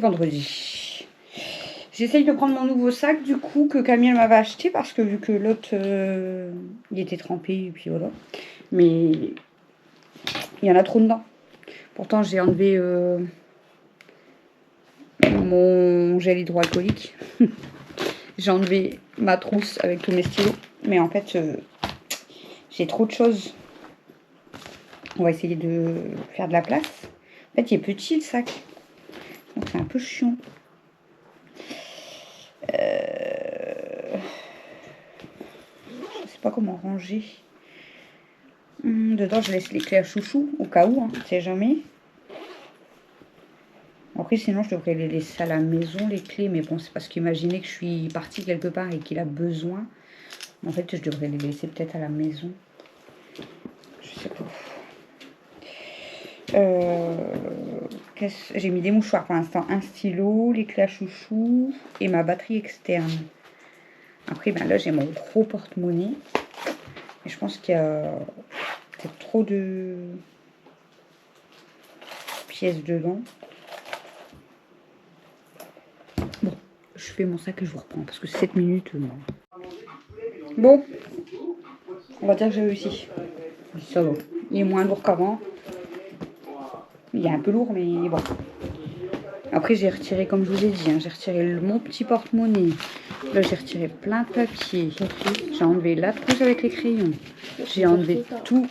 vendredi. J'essaye de prendre mon nouveau sac du coup que Camille m'avait acheté parce que vu que l'autre il était trempé et puis voilà. Mais il y en a trop dedans. Pourtant j'ai enlevé mon gel hydroalcoolique. J'ai enlevé ma trousse avec tous mes stylos. Mais en fait j'ai trop de choses. On va essayer de faire de la place. En fait il est petit le sac. Donc c'est un peu chiant. Je sais pas comment ranger. Dedans, je laisse les clés à chouchou au cas où, hein, on sait jamais. Après, sinon, je devrais les laisser à la maison, les clés. Mais bon, c'est parce qu'imaginer que je suis partie quelque part et qu'il a besoin. En fait, je devrais les laisser peut-être à la maison. Je sais pas. J'ai mis des mouchoirs pour l'instant. Un stylo, les clés à chouchou et ma batterie externe. Après, ben là, j'ai mon gros porte-monnaie. Et je pense qu'il y a peut-être trop de pièces dedans. Bon, je fais mon sac et je vous reprends parce que 7 minutes. Bon, on va dire que j'ai réussi. Ça va. Il est moins lourd qu'avant. Il est un peu lourd, mais bon. Après, j'ai retiré, comme je vous ai dit, hein, j'ai retiré mon petit porte-monnaie. Là, j'ai retiré plein de papiers. J'ai enlevé la trousse avec les crayons. J'ai enlevé tout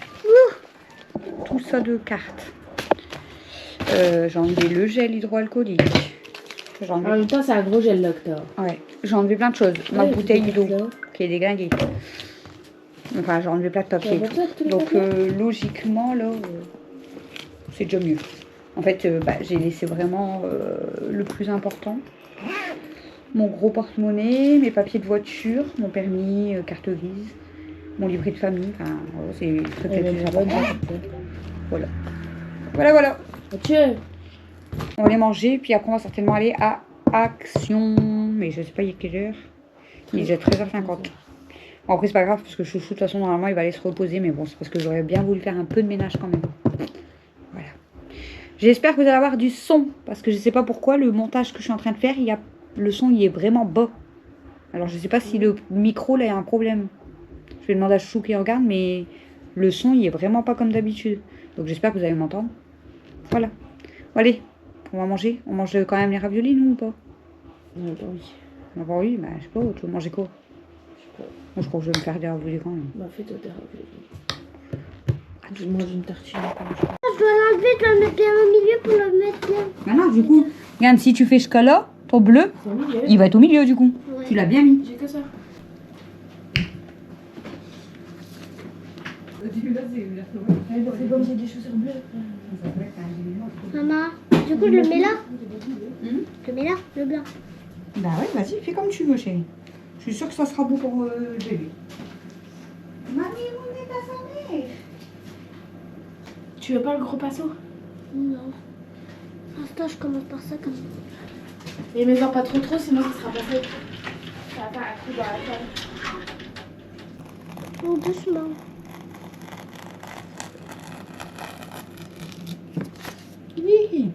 ça de cartes. J'ai enlevé le gel hydroalcoolique. En même temps, c'est un gros gel docteur. Ouais, j'ai enlevé plein de choses. Ma bouteille d'eau qui est déglinguée. Enfin, j'ai enlevé plein de papiers. Donc, logiquement, là, c'est déjà mieux. En fait, j'ai laissé vraiment le plus important. Mon gros porte-monnaie, mes papiers de voiture, mon permis, carte grise, mon livret de famille. Enfin, voilà, c'est très plus important. Voilà. Voilà. On va les manger, puis après on va certainement aller à Action. Mais je sais pas il est quelle heure. Il est déjà 13h50. Bon, après c'est pas grave, parce que Chouchou, de toute façon, normalement il va aller se reposer. Mais bon, c'est parce que j'aurais bien voulu faire un peu de ménage quand même. Voilà. J'espère que vous allez avoir du son, parce que je sais pas pourquoi, le montage que je suis en train de faire, le son il est vraiment bas. Alors je sais pas si le micro là il y a un problème. Je vais demander à Chouchou qui regarde, mais le son il est vraiment pas comme d'habitude. Donc j'espère que vous allez m'entendre. Voilà. Bon, allez, on va manger. On mange quand même les raviolis, nous, ou pas? Oui. Ah bah oui, je sais pas, tu veux manger quoi? Moi, je crois que je vais me faire des raviolis quand même. Bah, fais-toi des raviolis. Je mange une tartine. Je dois l'enlever, je dois le mettre bien au milieu pour le mettre là. Maintenant, du coup, regarde, si tu fais jusqu'à là, ton bleu, il va être au milieu, du coup. Ouais. Tu l'as bien mis. J'ai que ça. C'est comme j'ai des chaussures bleues. Maman, du coup, je le mets là. Je le mets là, le blanc. Bah ouais, vas-y, fais comme tu veux, chérie. Je suis sûre que ça sera beau pour le bébé. Mamie, où est ta famille? Tu veux pas le gros pinceau? Non. Pour l'instant, je commence par ça comme ça. Et mets-en pas trop, sinon ça sera pas fait. Ça va faire un coup dans la table. Oh, doucement. Oui.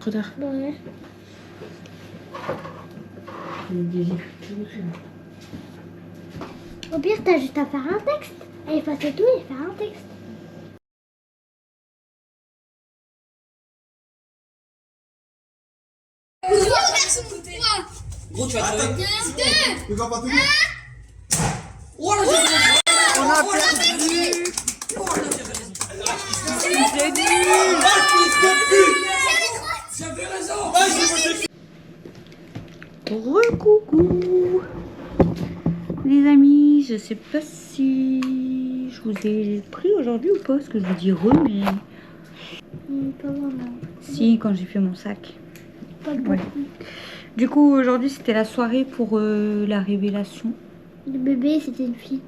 Trop tard. Ouais. Au pire, t'as juste à faire un texte. Et effacer tout et faire un texte. Gros, tu vas te Tu vas pas tenir. Oh là, On a perdu. j'avais raison. Recoucou les amis, je sais pas si je vous ai pris aujourd'hui ou pas, parce que je vous dis mais... Pas vraiment. Si, quand j'ai fait mon sac. Pas beaucoup. Ouais. Du coup, aujourd'hui, c'était la soirée pour la révélation. Le bébé, c'était une fille.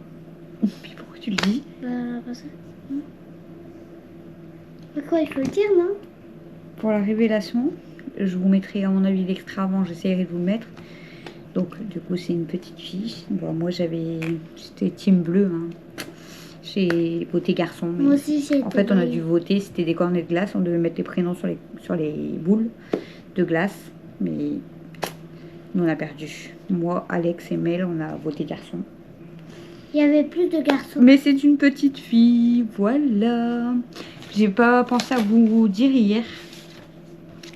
Puis pourquoi tu le dis? Bah, pas ça. Bah quoi, il faut le dire, non? Pour la révélation, je vous mettrai à mon avis l'extrait avant, j'essaierai de vous le mettre. Donc, du coup, c'est une petite fille. Bon, moi, c'était team bleu. Hein. J'ai voté garçon. Mais Moi aussi, j'ai en fait, on a dû voter. C'était des cornets de glace. On devait mettre les prénoms sur les boules de glace. Mais nous, on a perdu. Moi, Alex et Mel, on a voté garçon. Il y avait plus de garçons. Mais c'est une petite fille. Voilà. J'ai pas pensé à vous dire hier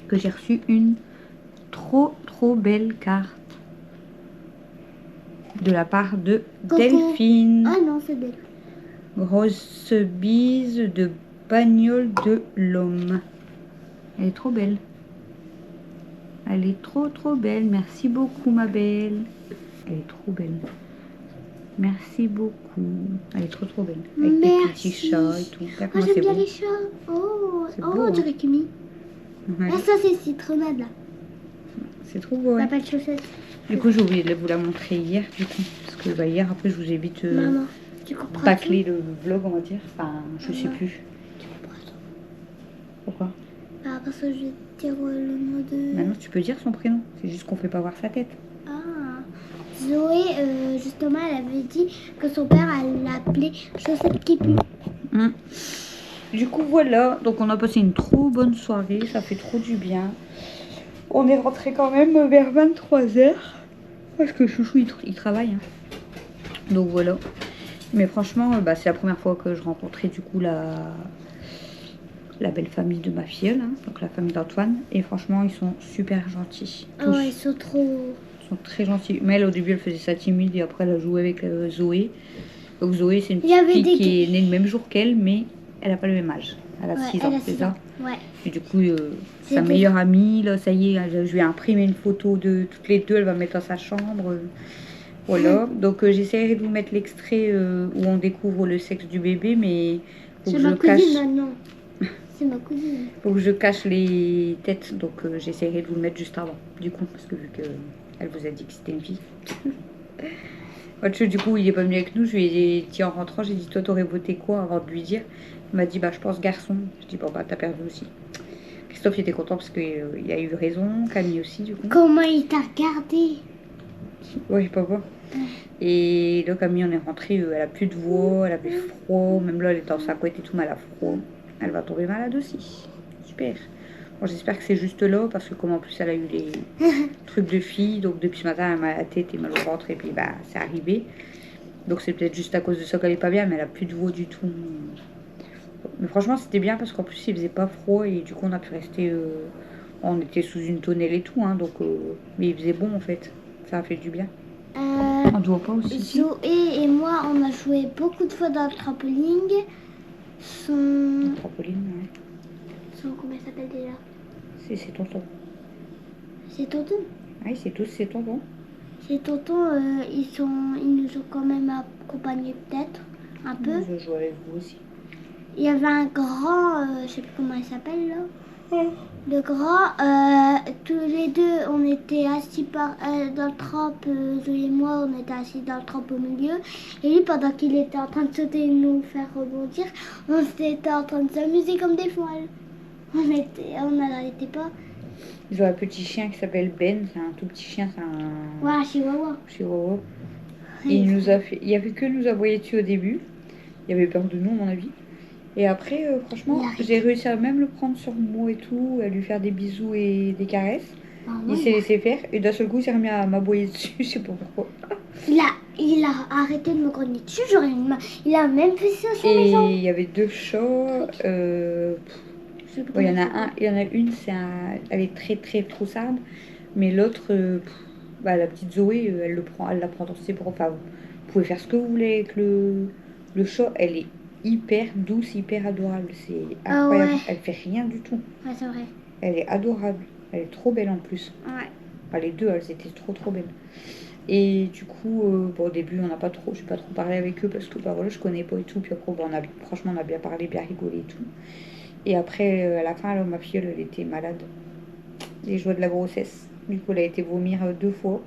que j'ai reçu une trop belle carte de la part de Coco. Delphine. Ah non, c'est belle. Grosse bise de bagnole de l'homme. Elle est trop belle. Elle est trop belle. Merci beaucoup, ma belle. Elle est trop belle. Merci beaucoup. Elle est trop belle. Avec des petits chats et tout. Regarde Moi, comment j'aime c'est bien beau. les chats. Oh, C'est oh, beau, hein. dirait Kimi. Ouais. Ah, ça, c'est citronnade, là. C'est trop beau. La Ouais. pas de chaussettes. Du coup, j'ai oublié de vous la montrer hier. Du coup, parce que bah, hier, après, je vous ai vite Maman, tu comprends bâclé le vlog, on va dire. Enfin, je sais Maman. plus. Tu comprends ça? Pourquoi? Ah, parce que je vais te dire le nom de... Maintenant, tu peux dire son prénom. C'est juste qu'on fait pas voir sa tête. Ah, Zoé, justement, elle avait dit que son père, elle l'appelait chaussette qui pue. Du coup, voilà. Donc, on a passé une trop bonne soirée. Ça fait trop du bien. On est rentré quand même vers 23h. Parce que Chouchou, il travaille. Hein. Donc, voilà. Mais franchement, bah, c'est la première fois que je rencontrais du coup la belle famille de ma filleule. Hein, donc, la famille d'Antoine. Et franchement, ils sont super gentils. Tous. Oh, ils sont trop... Ils sont très gentils. Mais elle, au début, elle faisait ça timide. Et après, elle a joué avec Zoé. Donc, Zoé, c'est une Il y avait petite fille des- qui est née le même jour qu'elle. Mais elle n'a pas le même âge. Elle a Ouais, 6 elle ans, a c'est 6 ça. ans. Ouais. Et du coup, C'est sa des- meilleure amie, là, ça y est, je lui ai imprimé une photo de toutes les deux, elle va mettre dans sa chambre. Voilà. Donc, j'essaierai de vous mettre l'extrait où on découvre le sexe du bébé, mais faut C'est que ma je cousine cache, maintenant. C'est ma cousine. faut que je cache les têtes. Donc, j'essaierai de vous le mettre juste avant, du coup, parce que vu que elle vous a dit que c'était une fille. Du coup, il est pas venu avec nous. Je lui ai dit en rentrant, j'ai dit, toi, t'aurais voté quoi avant de lui dire? Il m'a dit, bah, je pense garçon. Je dis, bon, bah, t'as perdu aussi. Christophe il était content parce qu'il a eu raison, Camille aussi du coup. Comment il t'a regardé? Ouais, j'ai pas voir. Et là Camille on est rentré, elle a plus de voix, elle avait froid, même là elle était dans sa couette et tout, mais elle a froid. Elle va tomber malade aussi. Super. Bon, j'espère que c'est juste là parce que comme en plus elle a eu les trucs de fille, donc depuis ce matin elle a mal à la tête et mal au ventre et puis bah c'est arrivé. Donc c'est peut-être juste à cause de ça qu'elle est pas bien, mais elle a plus de voix du tout. Mais franchement c'était bien parce qu'en plus il faisait pas froid et du coup on a pu rester, on était sous une tonnelle et tout, hein, donc mais il faisait bon en fait, ça a fait du bien. On doit pas aussi. Zoé et moi, on a joué beaucoup de fois dans le trampoline. Le trampoline, ouais. Comment il s'appelle déjà? C'est tonton. C'est tonton. Oui, c'est tous, c'est tonton. C'est tonton, ils nous ont quand même accompagnés peut-être, un peu. Je joue avec vous aussi. Il y avait un grand, je sais plus comment il s'appelle là. Le grand, tous les deux, on était assis dans le trempe, Zoé et moi, on était assis dans le trempe au milieu. Et lui, pendant qu'il était en train de sauter et nous faire rebondir, on était en train de s'amuser comme des folles. On n'arrêtait pas. Ils ont un petit chien qui s'appelle Ben, c'est un tout petit chien, c'est un Ouais, chihuahua. chihuahua. Et il nous a fait, il y avait que nous aboyer dessus au début. Il avait peur de nous, à mon avis. Et après, franchement, j'ai réussi à même le prendre sur moi et tout, à lui faire des bisous et des caresses. Il s'est laissé faire et d'un seul coup, il s'est remis à m'aboyer dessus, je sais pas pourquoi. Il a arrêté de me grogner dessus, j'aurais une main. Il a même fait ça sur mes Et jambes. il y avait deux chats. Il y en a une, elle est très troussarde, mais l'autre, la petite Zoé, elle la prend dans ses bras. Enfin, vous pouvez faire ce que vous voulez avec le chat. Elle est hyper douce, hyper adorable. C'est incroyable. ouais. Elle fait rien du tout. Ouais, c'est vrai. Elle est adorable. Elle est trop belle en plus. Ouais. Enfin, les deux, elles étaient trop belles. Et du coup, au début, j'ai pas trop parlé avec eux parce que voilà, je connais pas et tout. Puis après, franchement, on a bien parlé, bien rigolé et tout. Et après, à la fin, alors, ma fille, elle était malade. Les joies de la grossesse. Du coup, elle a été vomir 2 fois.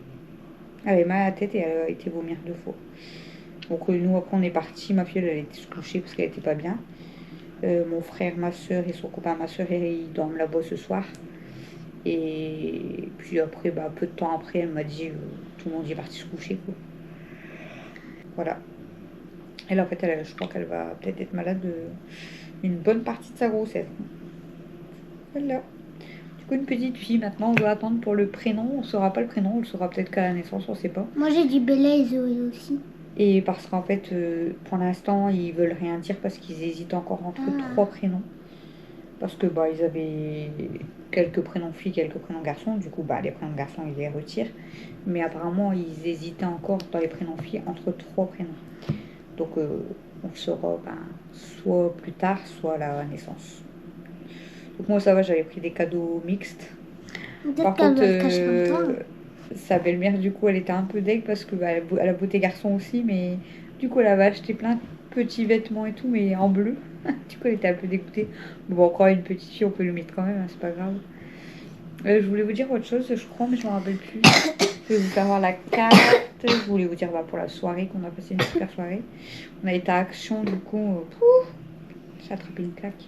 Elle avait mal à la tête et elle a été vomir 2 fois. Donc nous, après, on est partis. Ma fille, elle était se coucher parce qu'elle était pas bien. Mon frère, ma soeur et son copain, ma soeur, ils dorment là-bas ce soir. Et puis après, peu de temps après, elle m'a dit tout le monde est parti se coucher, quoi. Voilà. Et là, en fait, je crois qu'elle va peut-être être malade une bonne partie de sa grossesse. Voilà. Du coup, une petite fille, maintenant, on doit attendre pour le prénom. On ne saura pas le prénom, on le saura peut-être qu'à la naissance, on ne sait pas. Moi, j'ai dit Bella et Zoé aussi. Et parce qu'en fait, pour l'instant, ils veulent rien dire parce qu'ils hésitent encore entre 3 prénoms. Parce que bah, ils avaient quelques prénoms filles, quelques prénoms garçons. Du coup, bah, les prénoms garçons, ils les retirent. Mais apparemment, ils hésitaient encore dans les prénoms filles entre 3 prénoms. Donc, on le saura soit plus tard, soit à la naissance. Donc, moi, ça va, j'avais pris des cadeaux mixtes. Par contre, sa belle-mère, du coup, elle était un peu deg parce que elle a beauté garçon aussi. Mais du coup, elle avait acheté plein de petits vêtements et tout, mais en bleu. Du coup, elle était un peu dégoûtée. Bon, encore une petite fille, on peut le mettre quand même, hein, c'est pas grave. Je voulais vous dire autre chose, je crois, mais je m'en rappelle plus. Je vais vous faire voir la carte. Je voulais vous dire pour la soirée qu'on a passé une super soirée. On a été à Action, du coup, j'ai attrapé une claque.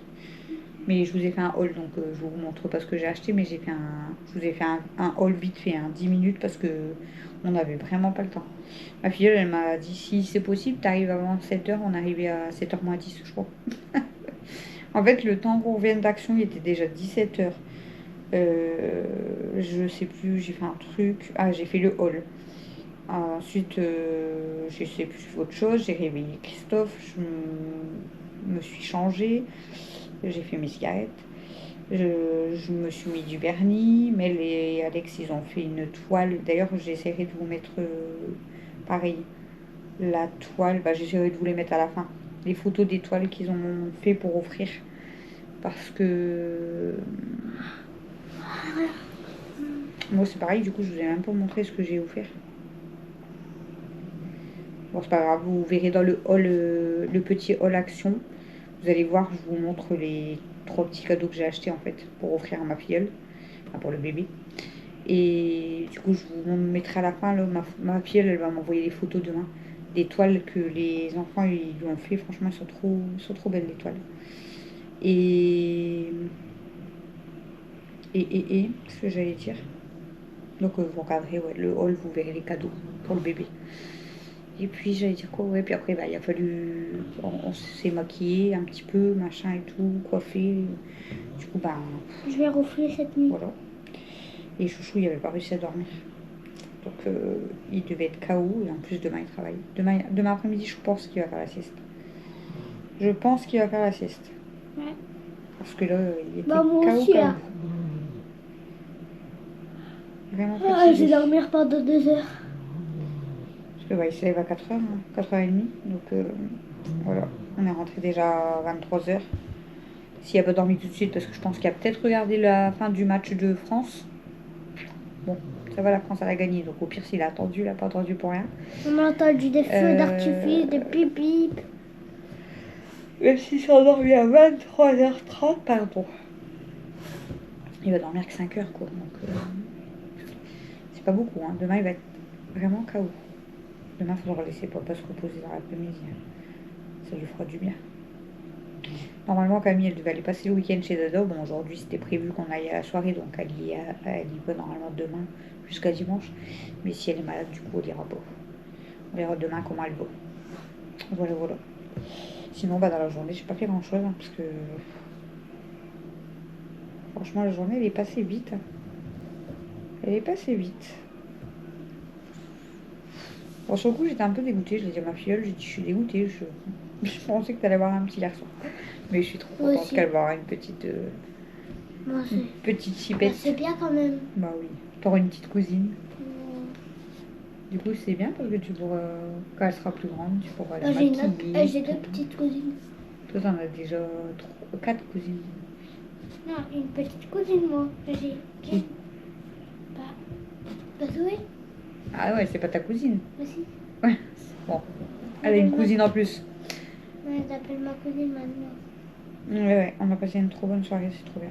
Mais je vous ai fait un haul, donc je vous montre pas ce que j'ai acheté, mais je vous ai fait un haul vite fait, 10 minutes, parce que on n'avait vraiment pas le temps. Ma fille, elle m'a dit, si c'est possible, t'arrives avant 7h, on arrivait à 7h moins 10, je crois. En fait, le temps qu'on revienne d'Action, il était déjà 17h. Je sais plus, j'ai fait un truc. Ah, j'ai fait le haul. Ensuite, je sais plus autre chose. J'ai réveillé Christophe. Je me suis changée. J'ai fait mes cigarettes. Je me suis mis du vernis. Mel et Alex, ils ont fait une toile. D'ailleurs, j'essaierai de vous mettre pareil. La toile, j'essaierai de vous les mettre à la fin. Les photos des toiles qu'ils ont fait pour offrir. Parce que moi c'est pareil, du coup je vous ai même pas montré ce que j'ai offert. Bon, c'est pas grave, vous verrez dans le haul, le petit haul Action. Vous allez voir, je vous montre les 3 petits cadeaux que j'ai achetés en fait pour offrir à ma filleule, enfin pour le bébé. Et du coup je vous mettrai à la fin, là, ma filleule elle va m'envoyer les photos demain des toiles que les enfants ils lui ont fait. Franchement elles sont trop belles les toiles. Et ce que j'allais dire. Donc vous regarderez le haul, vous verrez les cadeaux pour le bébé. Et puis j'allais dire quoi, puis après il a fallu, on s'est maquillé un petit peu, machin et tout, coiffé. Du coup je vais ronfler cette nuit. Voilà. Et Chouchou il avait pas réussi à dormir. Donc il devait être KO et en plus demain il travaille. Demain après-midi je pense qu'il va faire la sieste. Je pense qu'il va faire la sieste. Ouais. Parce que là il était moi KO. aussi, là. Vraiment je vais dormir pendant 2 heures. Parce que il se lève à 4h, 4h30. Donc voilà, on est rentré déjà à 23h. S'il n'a pas dormi tout de suite, parce que je pense qu'il a peut-être regardé la fin du match de France. Bon, ça va, la France elle a gagné. Donc au pire, s'il a attendu, il n'a pas attendu pour rien. On a entendu des feux d'artifice, des pipi. Même s'il s'est endormi à 23h30, pardon. Il va dormir que 5 heures, quoi. Donc c'est pas beaucoup, hein. Demain, il va être vraiment KO. Demain, il faudra le laisser pas se reposer dans l'après-midi. Ça lui fera du bien. Normalement, Camille, elle devait aller passer le week-end chez Dado. Bon, aujourd'hui, c'était prévu qu'on aille à la soirée, donc elle y va normalement demain jusqu'à dimanche. Mais si elle est malade, du coup, elle ira pas. On verra demain comment elle va. Voilà, voilà. Sinon, dans la journée, j'ai pas fait grand-chose, hein, parce que franchement, la journée, elle est passée vite. Hein. Elle est passée vite. Bon, sur le coup, j'étais un peu dégoûtée. Je l'ai dit à ma filleule, j'ai dit, je suis dégoûtée. Je pensais que t'allais avoir un petit garçon. Mais je suis trop contente qu'elle va avoir une petite chipette. C'est bien quand même. Bah oui. T'auras une petite cousine. Du coup, c'est bien parce que tu pourras, quand elle sera plus grande, tu pourras la maquiller. J'ai 2 petites cousines. Toi, t'en as déjà 4 cousines. Non, une petite cousine, moi. J'ai. Qui? Pas Zoé. Ah ouais, c'est pas ta cousine. Aussi. Ouais. Bon. Elle a une cousine en plus. Ouais, elle s'appelle ma cousine maintenant. Ouais, on a passé une trop bonne soirée, c'est trop bien.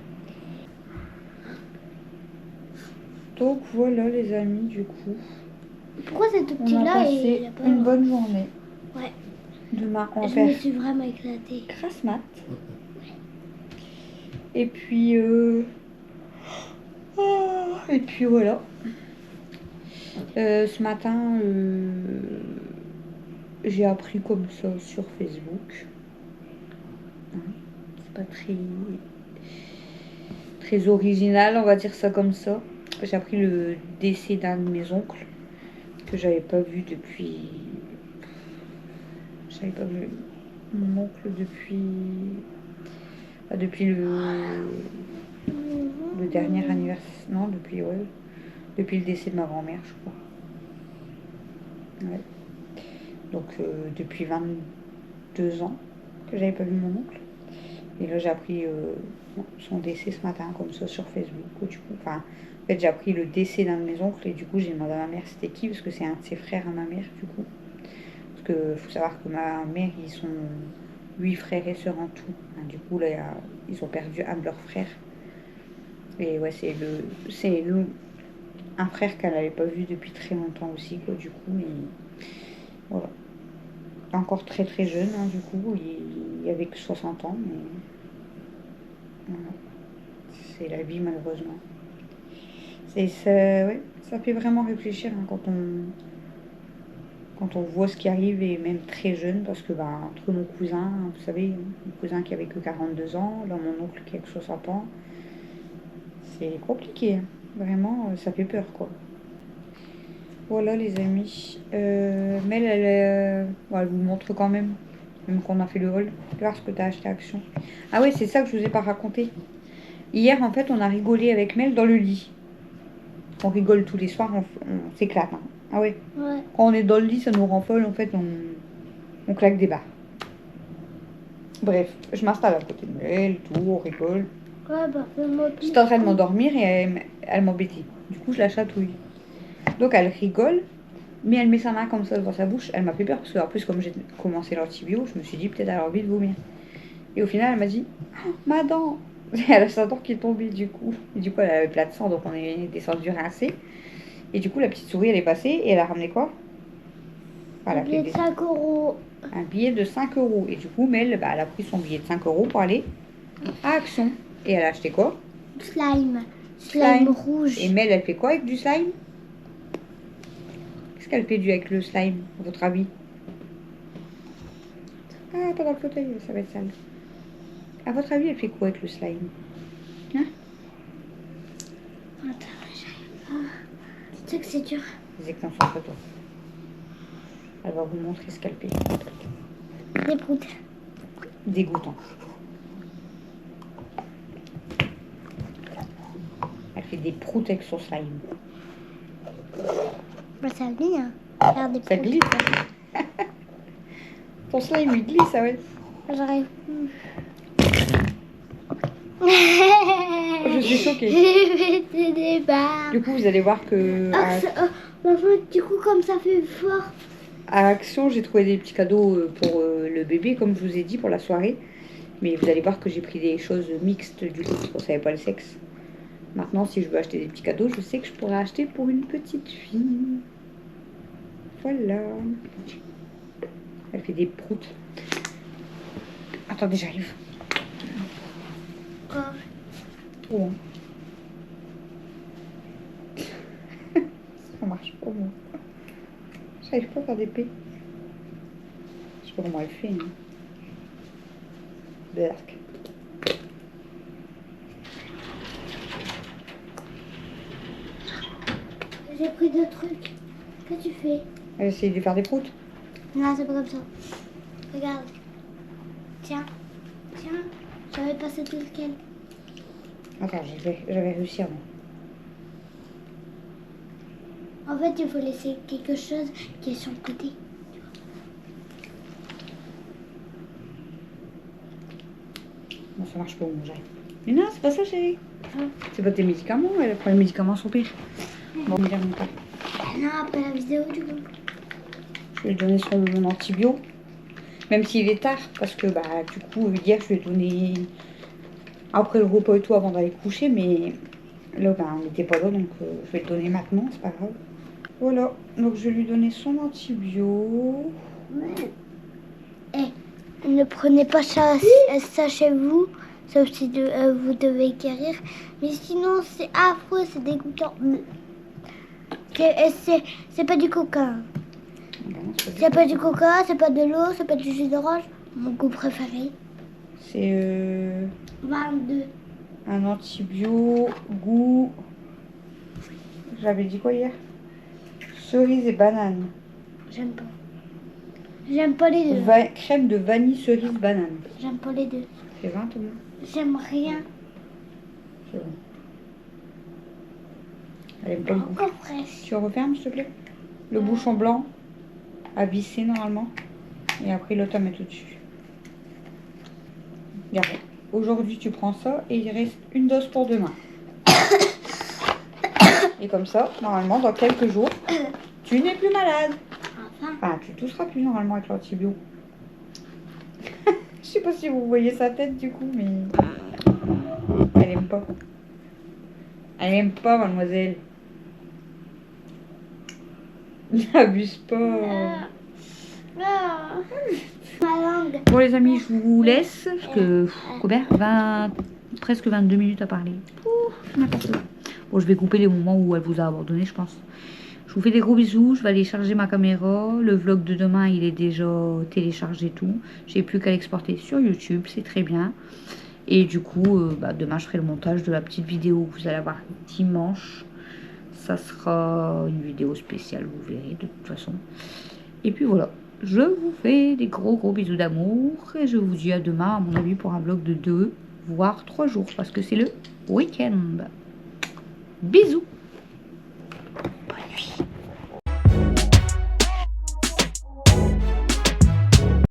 Donc voilà les amis, du coup. Pourquoi c'est tout petit on a là passé et pas une bonne journée. Ouais. Demain on va Je faire me suis vraiment éclatée. grasse mat. Et puis et puis voilà. Ce matin j'ai appris comme ça sur Facebook. Hein, c'est pas très original, on va dire ça comme ça. J'ai appris le décès d'un de mes oncles que j'avais pas vu depuis. J'avais pas vu mon oncle depuis le dernier anniversaire. Non, depuis le décès de ma grand-mère, je crois. Ouais. Donc depuis 22 ans que j'avais pas vu mon oncle. Et là j'ai appris son décès ce matin comme ça sur Facebook. Du coup, en fait j'ai appris le décès d'un de mes oncles et du coup j'ai demandé à ma mère c'était qui parce que c'est un de ses frères à ma mère du coup. Parce que faut savoir que ma mère ils sont 8 frères et sœurs en tout. Du coup là ils ont perdu un de leurs frères. Et ouais c'est un frère qu'elle n'avait pas vu depuis très longtemps aussi quoi du coup. Et voilà. Encore très très jeune, hein, du coup, il avait que 60 ans, mais voilà. C'est la vie malheureusement. Ouais, ça fait vraiment réfléchir hein, quand on voit ce qui arrive et même très jeune, parce que entre mon cousin, vous savez, mon cousin qui avait que 42 ans, là mon oncle qui a que 60 ans, c'est compliqué, hein. Vraiment, ça fait peur quoi. Voilà les amis, Mel elle vous montre quand même qu'on a fait le haul. Tu vas voir ce que tu as acheté à Action. Ah ouais c'est ça que je vous ai pas raconté. Hier en fait on a rigolé avec Mel dans le lit. On rigole tous les soirs, on s'éclate. Hein. Ah ouais. Quand on est dans le lit ça nous rend folle en fait, on claque des barres. Bref, je m'installe à côté de Mel, tout, on rigole. J'étais en train de m'endormir et elle m'embêtait. Du coup je la chatouille. Donc elle rigole, mais elle met sa main comme ça devant sa bouche. Elle m'a fait peur parce qu'en plus comme j'ai commencé l'antibio, je me suis dit peut-être elle a envie de vomir. Et au final elle m'a dit oh, ma dent. Elle a sa dent qui est tombée du coup. Et du coup elle avait plein de sang donc on est descendu rincer. Et du coup la petite souris elle est passée et elle a ramené quoi? Un billet de 5 €. Un billet de 5 €. Et du coup Mel elle a pris son billet de 5 € pour aller à Action. Et elle a acheté quoi? Slime rouge. Et Mel elle fait quoi avec du slime? Qu'est-ce qu'elle fait avec le slime, à votre avis? Ah, pas dans le fauteuil, ça va être sale. À votre avis, elle fait quoi avec le slime? Hein? Attends, j'arrive pas. Tu sais que c'est dur. Les extensions photo. Elle va vous montrer ce qu'elle fait. Des proutes. Dégoûtant. Elle fait des proutes avec son slime. Ça glisse, hein. Regarde des Ça glisse, hein. Ton slime, il glisse, ah ouais. J'arrive. Je suis choquée. J'ai fait des barres. Du coup, vous allez voir que Du coup, comme ça fait fort. à Action, j'ai trouvé des petits cadeaux pour le bébé, comme je vous ai dit, pour la soirée. Mais vous allez voir que j'ai pris des choses mixtes, du coup, on ne savait pas le sexe. Maintenant, si je veux acheter des petits cadeaux, je sais que je pourrais acheter pour une petite fille. Voilà. Elle fait des proutes. Attendez, j'arrive. Quoi? Oh. Ça marche pas, moi. J'arrive pas à faire des P. Je sais pas comment elle fait. Hein. Berk. J'ai pris deux trucs. Qu'est-ce que tu fais? Elle essaye de faire des proutes. Non, c'est pas comme ça. Regarde. Tiens. Tiens. J'avais passé tout lequel. Attends, j'avais réussi avant. En fait, il faut laisser quelque chose qui est sur le côté. Non, ça marche pas, moi j'arrive. Mais non, c'est pas ça, chérie. C'est pas tes médicaments, elle prend les médicaments sont pires. Bon, me dire mon père. Non, après la vidéo, du coup. Je vais lui donner mon antibio. Même s'il est tard, parce que du coup, hier, je lui ai donné après le repas et tout avant d'aller coucher, mais là, on n'était pas là, donc je vais le donner maintenant, c'est pas grave. Voilà, donc je vais lui donner son antibio. Ne prenez pas ça chez vous, sauf si vous devez guérir. Mais sinon, c'est affreux, c'est dégoûtant. C'est pas du coca. Non, c'est pas C'est pas du coca, c'est pas de l'eau, c'est pas du jus d'orange. Mon goût préféré. C'est 22. un antibio goût. J'avais dit quoi hier? Cerise et banane. J'aime pas. J'aime pas les deux. Crème de vanille, cerise, banane. J'aime pas les deux. C'est 20 ou non? J'aime rien. C'est bon. Elle aime pas le goût. Encore fraîche. Tu refermes s'il te plaît? Le bouchon blanc à visser normalement. Et après l'autre à mettre au-dessus. Regarde. Aujourd'hui tu prends ça et il reste une dose pour demain. Et comme ça, normalement dans quelques jours, tu n'es plus malade. Enfin. Enfin, tu tousseras plus normalement avec l'antibio. Je sais pas si vous voyez sa tête du coup, mais elle aime pas. Elle aime pas, mademoiselle. N'abuse pas. Ma langue. Bon les amis, je vous laisse parce que combien 20, presque 22 minutes à parler. Ouf, n'importe quoi. Bon, je vais couper les moments où elle vous a abandonné, je pense. Je vous fais des gros bisous. Je vais aller charger ma caméra. Le vlog de demain, il est déjà téléchargé tout. J'ai plus qu'à l'exporter sur YouTube, c'est très bien. Et du coup, demain, je ferai le montage de la petite vidéo que vous allez avoir dimanche. Ça sera une vidéo spéciale, vous verrez de toute façon. Et puis voilà. Je vous fais des gros bisous d'amour et je vous dis à demain à mon avis pour un vlog de 2 voire 3 jours parce que c'est le week-end. Bisous.